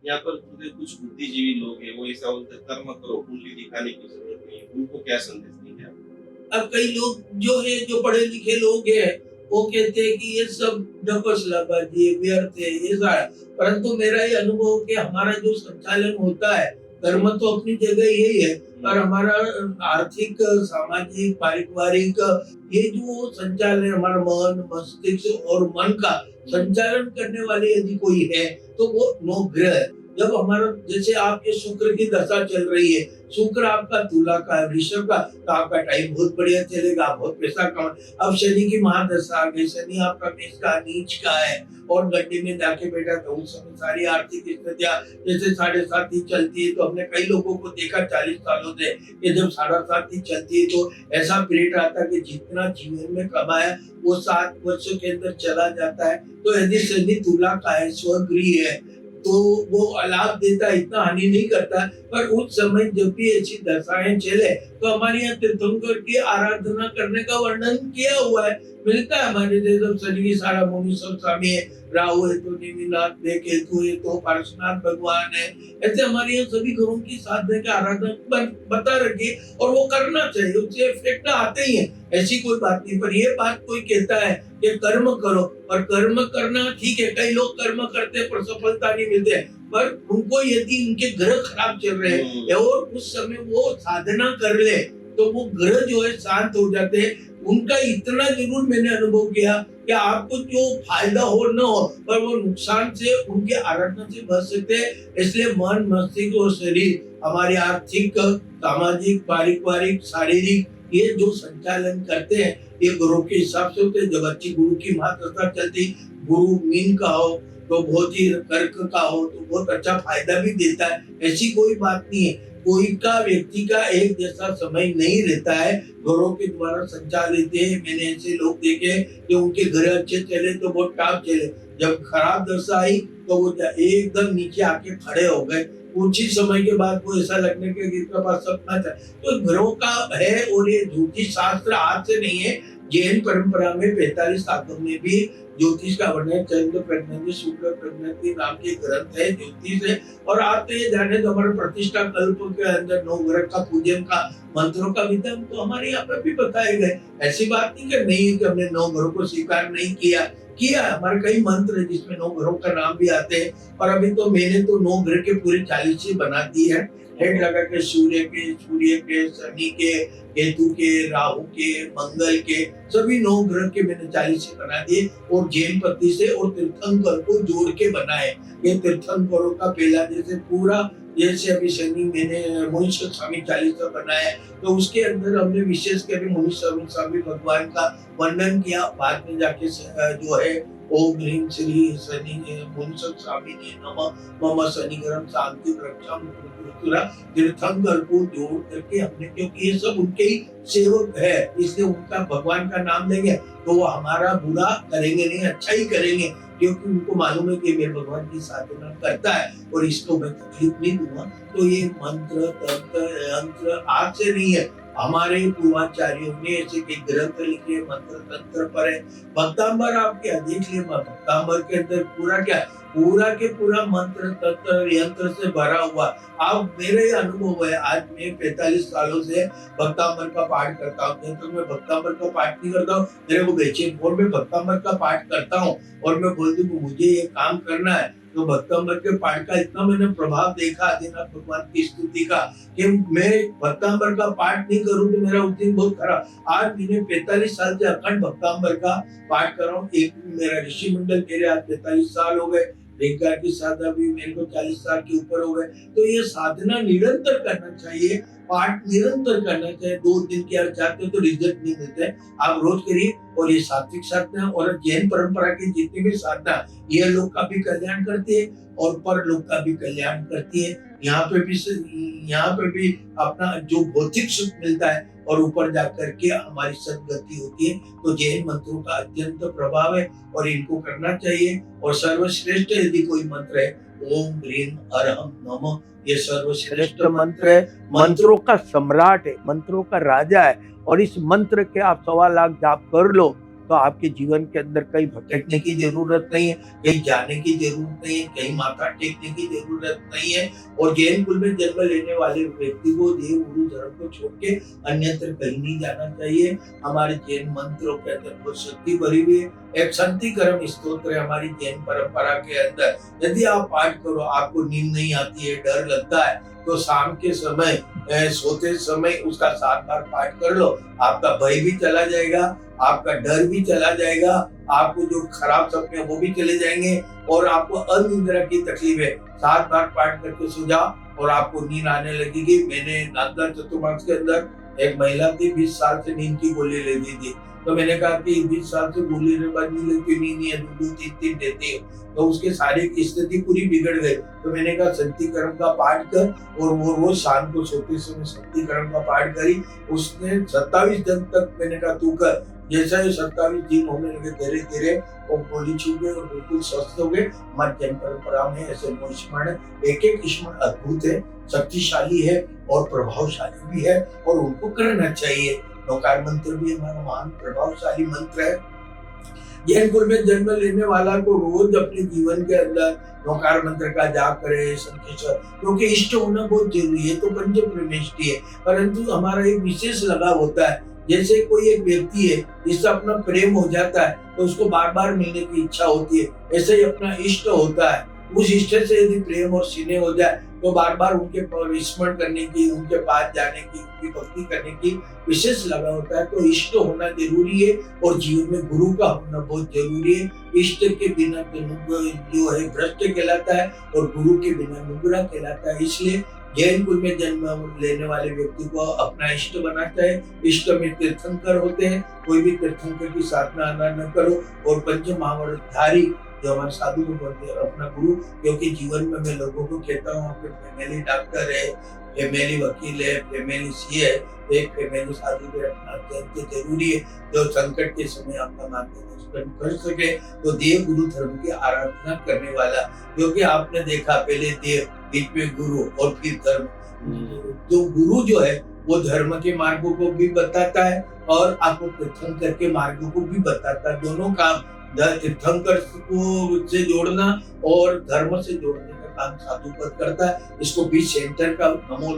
यहाँ पर जो कुछ बुद्धिजीवी लोग हैं वो ऐसा बोलते हैं, कर्म करो, कुंडली दिखाने की जरूरत नहीं है, उनको क्या संदेश देंगे आप? अब कई लोग जो है, जो पढ़े लिखे लोग हैं, वो कहते हैं कि ये सब डपसलाबाजी है, व्यर्थ है, ये सारा। परंतु मेरा ये अनुभव कि हमारा जो संचालन होता है, कर्म तो अपनी जगह यही है, पर हमारा आर्थिक, सामाजिक, पारिवारिक, ये जो संचालन हमारा मन, मस्तिष्क और मन का संचालन करने वाले यदि कोई है, तो वो नवग्रह है। जब हमारा, जैसे आपके शुक्र की दशा चल रही है, शुक्र आपका तुला का है, वृषभ का, तो आपका टाइम बहुत बढ़िया चलेगा, बहुत पैसा कमा। अब शनि की महादशा आ गई, शनि आपका मेष का, नीच का है और गड्ढे में जाके बैठा, तो उस समय सारी आर्थिक स्थितियां जैसे 7.5 चलती है, तो हमने कई लोगों को देखा 40 सालों से कि जब 7.5 चलती है तो ऐसा पीरियड आता है कि जितना जीवन में कमाया वो 7 वर्षों के अंदर चला जाता है। तो यदि शनि तुला का है, स्वगृह है, तो वो लाभ देता है, इतना हानि नहीं करता। पर उस समय जब भी ऐसी दशाएं चले, तो हमारे यहाँ तीर्थंकर की आराधना करने का वर्णन किया हुआ है, मिलता है हमारे जैसे शनि की सारा मुनि सब स्वामी है, राहु है तो निमिनाथ, केतु है तो पार्श्वनाथ भगवान है। ऐसे हमारे यहाँ सभी गुरुओं की साधना की आराधना बता रखी, और वो करना चाहिए, उससे इफेक्ट आते ही है, ऐसी कोई बात नहीं। पर ये बात कोई कहता है कि कर्म करो, और कर्म करना ठीक है, कई लोग कर्म करते हैं पर सफलता नहीं मिलते, पर उनको यदि उनके ग्रह खराब चल रहे हैं और उस समय वो साधना कर ले, तो वो ग्रह जो है शांत हो जाते हैं। उनका इतना जरूर मैंने अनुभव किया कि आपको जो फायदा हो न हो, पर वो नुकसान से, उनके आराधना से बच सकते हैं। इसलिए मन, मस्तिष्क और शरीर हमारे आर्थिक, सामाजिक, पारिवारिक, शारीरिक, ये जो संचालन करते हैं, ये गुरु के हिसाब से होते हैं। जब अच्छी गुरु की महादशा चलती, गुरु मीन का हो तो बहुत ही, कर्क का हो तो बहुत अच्छा फायदा भी देता है। ऐसी कोई बात नहीं है, कोई का व्यक्ति का एक जैसा समय नहीं रहता है, घरों के द्वारा संचालित है। मैंने ऐसे लोग देखे कि उनके घर अच्छे चले तो बहुत टॉप चले, जब खराब दशा आई तो वो एकदम नीचे आके खड़े हो गए। कुछ ही समय के बाद वो ऐसा लगने के जिनका पास सपना था। तो ग्रहों का है, और ये ज्योतिष शास्त्र आज से नहीं है, जैन परंपरा में 45 शास्त्रों में भी ज्योतिष का वर्णन, चंद्र प्रज्ञा, शुक्र प्रज्ञा नाम के ग्रंथ है, ज्योतिष है। और आप तो ये जाने तो हमारे प्रतिष्ठा कल्प के अंदर 9 ग्रह का पूजन का मंत्रों का विधान तो हमारे यहाँ पर भी बताए गए। ऐसी बात नहीं कि नहीं, कि हमने 9 ग्रहों को स्वीकार नहीं किया, हमारे कई मंत्र है जिसमें 9 ग्रहों का नाम भी आते हैं। और अभी तो मैंने तो 9 ग्रह के पूरे 40 बना दी है, हेड लगा के, सूर्य के, शनि के, केतु के, राहु के, मंगल के, सभी 9 ग्रह के मैंने 40 बना दिए, और जैन पद्धति से और तीर्थंकर को जोड़ के बनाए। ये तीर्थंकरों का पहला, जैसे पूरा, जैसे अभी शनि मैंने मुनीश स्वामी 40 बनाया, तो उसके अंदर हमने विशेष कर मुनीश स्वामी भगवान का वर्णन किया। बाद में जाके जो है ओम ह्रीं श्री शनि मुनीश स्वामी नमः, मम शनिग्रहं शांति रक्षाम तीर्थंकर को जोड़ करके हमने, क्योंकि ये सब उनके ही सेवक है, इसलिए उनका भगवान का नाम लेंगे तो वो हमारा बुरा करेंगे नहीं, अच्छा ही करेंगे, क्योंकि उनको मालूम है कि मेरे भगवान की साधना करता है और इसको मैं तकलीफ नहीं दूंगा। तो ये मंत्र, तंत्र, यंत्र आज से नहीं है, हमारे पूर्वाचार्यों ने ऐसे के ग्रंथ लिखे, मंत्र तंत्र पर है। भक्तांबर आपके देख लिए, भक्तांबर के अंदर पूरा क्या, पूरा के पूरा मंत्र तंत्र यंत्र से भरा हुआ। अब मेरे अनुभव है, आज मैं 45 सालों से भक्तांबर का पाठ करता हूँ। जब तक मैं भक्तांबर का पाठ नहीं करता हूँ, मेरे को बेचैन, और मैं भक्तांबर का पाठ करता हूँ और मैं बोलती हूँ मुझे ये काम करना है, तो भक्तांबर के पाठ का इतना मैंने प्रभाव देखा आदिनाथ भगवान की स्तुति का, कि मैं भक्तांबर का पाठ नहीं करूं तो मेरा उस दिन बहुत खराब। आज मैंने 45 साल से अखंड भक्तांबर का पाठ कर रहा हूँ। एक मेरा ऋषि मंडल कह रहे आज 45 साल हो गए, रेखा की साधना भी मेरे को 40 साल के ऊपर हो गए। तो ये साधना निरंतर करना चाहिए, पाठ निरंतर करना चाहिए। 2 दिन के आप जाते हो तो रिजल्ट नहीं मिलते, आप रोज करिए। और ये सात्विक साधना और जैन परंपरा की जितनी भी साधना, ये लोग का भी कल्याण करती है और पर लोग का भी कल्याण करती है। यहाँ पे भी अपना जो भौतिक सुख मिलता है और ऊपर जाकर के हमारी सदगति होती है। तो जैन मंत्रों का अत्यंत प्रभाव है और इनको करना चाहिए। और सर्वश्रेष्ठ यदि कोई मंत्र है, ओम ह्रीं अरहं नमः, ये सर्वश्रेष्ठ मंत्र है, मंत्रों का सम्राट है, मंत्रों का राजा है। और इस मंत्र के आप 1.25 लाख जाप कर लो तो आपके जीवन के अंदर कहीं भटकने की जरूरत नहीं है, कहीं जाने की जरूरत नहीं है, कहीं माथा टेकने की जरूरत नहीं है। और जैन कुल में जन्म लेने वाले व्यक्ति को देव गुरु धर्म को छोड़ के अन्यत्र कहीं नहीं जाना चाहिए। हमारे जैन मंत्रों के अंदर बहुत शक्ति भरी हुई है। एक शांतिकरम स्तोत्र है हमारी जैन परंपरा के अंदर। यदि आप पाठ करो, आपको नींद नहीं आती है, डर लगता है, तो शाम के समय सोते समय उसका 7 बार पाठ कर लो। आपका भय भी चला जाएगा, आपका डर भी चला जाएगा, आपको जो खराब सपने वो भी चले जाएंगे और आपको अनिद्रा की तकलीफ है 7 बार पाठ करके सो जाओ और आपको नींद आने लगेगी। मैंने नागदा चतुर्मास के अंदर एक महिला थी, 20 साल से नींद की गोली ले दी थी। तो मैंने कहा कि 20 साल से गोली लेने बाद नींद लेती नहीं है, 2-2-3-3 देती है, तो उसके सारे की स्थिति पूरी बिगड़ गई। तो मैंने कहा शांतिकरम का पाठ कर, और वो रोज शाम को सोते समय शांतिकरम का पाठ करी। उसने 27 दिन तक मैंने कहा तू कर। जैसा ही 27 दिन होने लगे, धीरे धीरे वो गोली छूट गए और बिल्कुल स्वस्थ हो गए। हमारी जैन परंपरा में ऐसे स्मरण है, एक स्मरण अद्भुत है, शक्तिशाली है और प्रभावशाली भी है, और उनको करना चाहिए। नौकार मंत्र भी हमारा महान प्रभावशाली मंत्र है। जैन कुल में जन्म लेने वाला को रोज अपने जीवन के अंदर नौकार मंत्र का जाप करे, शंखेश्वर, क्योंकि इष्ट होना बहुत जरूरी है। तो पंच परमेष्टि है, परंतु हमारा एक विशेष लगाव होता है। जैसे कोई एक व्यक्ति है जिससे अपना प्रेम हो जाता है तो उसको बार बार मिलने की इच्छा होती है, ऐसे ही अपना इष्ट होता है। उस इष्ट से यदि प्रेम और सीने हो जाए तो बार बार उनके स्मरण करने की, उनके पास जाने की, उनकी भक्ति करने की विशेष लगा होता है। तो इष्ट होना जरूरी है और जीवन में गुरु का होना बहुत जरूरी है। इष्ट के बिना तो जो है भ्रष्ट कहलाता है और गुरु के बिना नुगरा कहलाता है। इसलिए जैन कुल में जन्म लेने वाले व्यक्ति को अपना इष्ट बनाता है। इष्ट में तीर्थंकर होते हैं, कोई भी तीर्थंकर की साधना न करो। और पंच महावरधारी जो हमारे साधु को बोलते हैं अपना गुरु, क्योंकि जीवन में मैं लोगों को कहता हूँ आपके फैमिली डॉक्टर है, फैमिली वकील है, फैमिली सीए है, एक फैमिली साधु भी रखना अत्यंत जरूरी है, जो संकट के समय आपका मार्गदर्शन कर सके। तो देव गुरु धर्म की आराधना करने वाला, क्योंकि आपने देखा पहले देव, बीच में गुरु और फिर धर्म। तो गुरु जो है वो धर्म के मार्गों को भी बताता है और आपको तीर्थंकर के मार्गों को भी बताता है। दोनों काम, तीर्थंकर को से जोड़ना और धर्म से जोड़ने का काम साधु पद करता है। इसको बीच सेंटर का नमो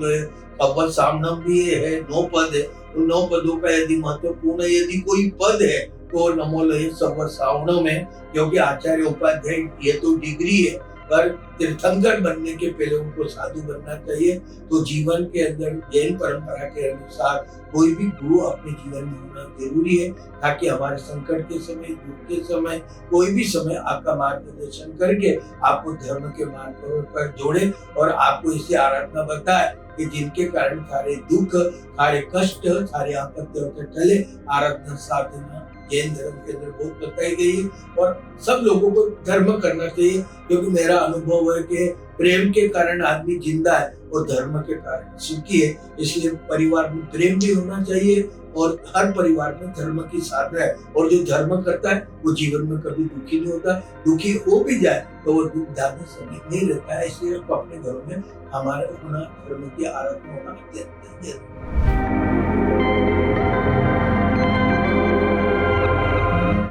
पद सामनम भी है, 9 पद है। उन 9 पदों का यदि महत्वपूर्ण यदि कोई पद है तो नमो लय सब सावणम है, क्योंकि आचार्य उपाध्याय ये तो डिग्री है, पर तीर्थंकर बनने के पहले उनको साधु बनना चाहिए। तो जीवन के अंदर जैन परंपरा के अनुसार कोई भी गुरु अपने जीवन में होना जरूरी है, ताकि हमारे संकट के समय, दुख के समय, कोई भी समय आपका मार्गदर्शन करके आपको धर्म के मार्ग पर जोड़े और आपको इसी आराधना बताए कि जिनके कारण सारे दुख, सारे कष्ट, सारे आपत्तियों के टले। आराधना साधना जैन धर्म के अंदर बहुत बताई गई है और सब लोगों को धर्म करना चाहिए, क्योंकि मेरा अनुभव है कि प्रेम के कारण आदमी जिंदा है और धर्म के कारण सुखी है। इसलिए परिवार में प्रेम भी होना चाहिए और हर परिवार में धर्म की साधना है, और जो धर्म करता है वो जीवन में कभी दुखी नहीं होता। दुखी हो भी जाए तो वो दुख ज्यादा समय नहीं रहता है। इसलिए अपने घरों में हमारे अपना धर्म की आराधना होना अत्यंत जरूरी है।